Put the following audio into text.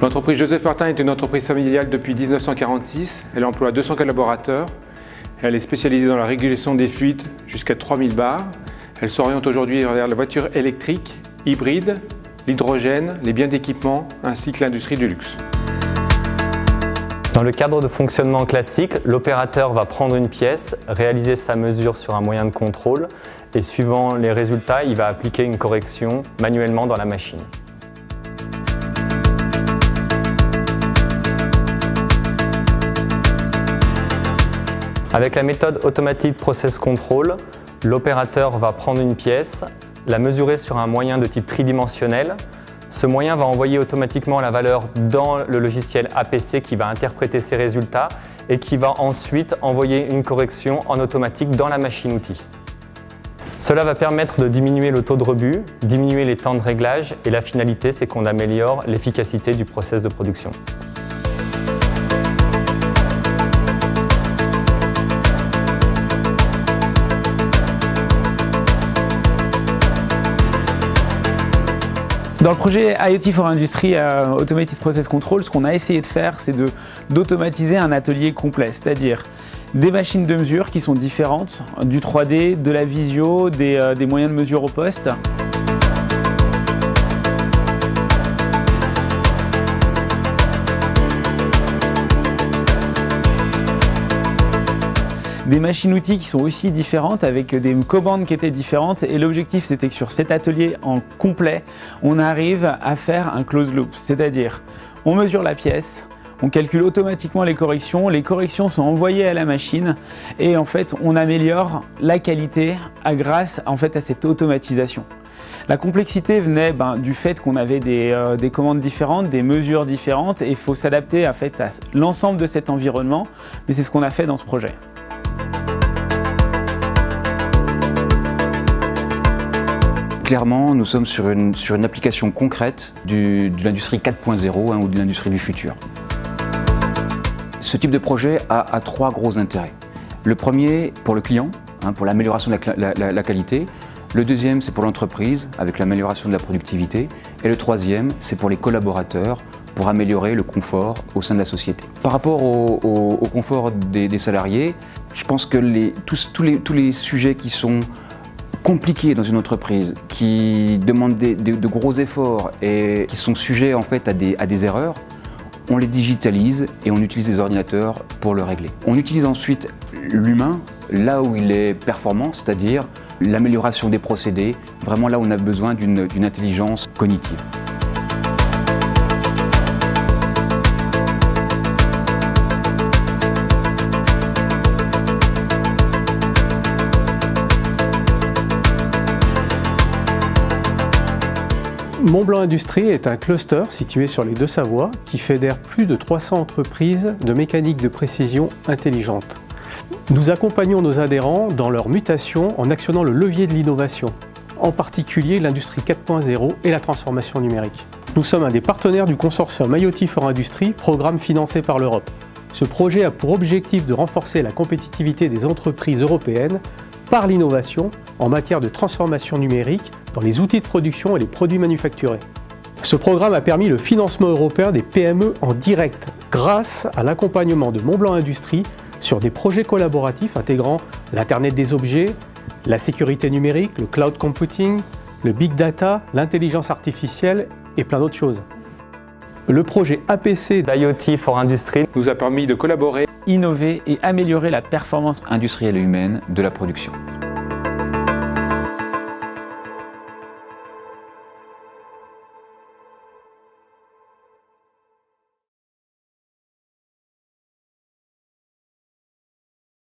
L'entreprise Joseph Martin est une entreprise familiale depuis 1946. Elle emploie 200 collaborateurs. Elle est spécialisée dans la régulation des fluides jusqu'à 3000 bars. Elle s'oriente aujourd'hui vers la voiture électrique, hybride, l'hydrogène, les biens d'équipement ainsi que l'industrie du luxe. Dans le cadre de fonctionnement classique, l'opérateur va prendre une pièce, réaliser sa mesure sur un moyen de contrôle et suivant les résultats, il va appliquer une correction manuellement dans la machine. Avec la méthode Automated Process Control, l'opérateur va prendre une pièce, la mesurer sur un moyen de type tridimensionnel. Ce moyen va envoyer automatiquement la valeur dans le logiciel APC qui va interpréter ces résultats et qui va ensuite envoyer une correction en automatique dans la machine-outil. Cela va permettre de diminuer le taux de rebut, diminuer les temps de réglage et la finalité, c'est qu'on améliore l'efficacité du process de production. Dans le projet IoT for Industry Automated Process Control, ce qu'on a essayé de faire, c'est d'automatiser un atelier complet, c'est-à-dire des machines de mesure qui sont différentes, du 3D, de la visio, des moyens de mesure au poste. Des machines-outils qui sont aussi différentes avec des commandes qui étaient différentes et l'objectif c'était que sur cet atelier en complet, on arrive à faire un closed loop, c'est-à-dire on mesure la pièce, on calcule automatiquement les corrections sont envoyées à la machine et en fait on améliore la qualité grâce à cette automatisation. La complexité venait du fait qu'on avait des commandes différentes, des mesures différentes et il faut s'adapter à l'ensemble de cet environnement, mais c'est ce qu'on a fait dans ce projet. Clairement, nous sommes sur une application concrète de l'industrie 4.0 ou de l'industrie du futur. Ce type de projet a trois gros intérêts. Le premier, pour le client, pour l'amélioration de la qualité. Le deuxième, c'est pour l'entreprise, avec l'amélioration de la productivité. Et le troisième, c'est pour les collaborateurs, pour améliorer le confort au sein de la société. Par rapport au confort des salariés, je pense que tous les sujets qui sont compliqués dans une entreprise, qui demandent de gros efforts et qui sont sujets à des erreurs, on les digitalise et on utilise des ordinateurs pour le régler. On utilise ensuite l'humain là où il est performant, c'est-à-dire l'amélioration des procédés, vraiment là où on a besoin d'une intelligence cognitive. Montblanc Industrie est un cluster situé sur les Deux-Savoies qui fédère plus de 300 entreprises de mécanique de précision intelligente. Nous accompagnons nos adhérents dans leur mutation en actionnant le levier de l'innovation, en particulier l'industrie 4.0 et la transformation numérique. Nous sommes un des partenaires du consortium IoT for Industry, programme financé par l'Europe. Ce projet a pour objectif de renforcer la compétitivité des entreprises européennes par l'innovation en matière de transformation numérique dans les outils de production et les produits manufacturés. Ce programme a permis le financement européen des PME en direct grâce à l'accompagnement de Montblanc Industrie sur des projets collaboratifs intégrant l'Internet des objets, la sécurité numérique, le cloud computing, le big data, l'intelligence artificielle et plein d'autres choses. Le projet APC d'IoT for Industry nous a permis de collaborer, innover et améliorer la performance industrielle et humaine de la production.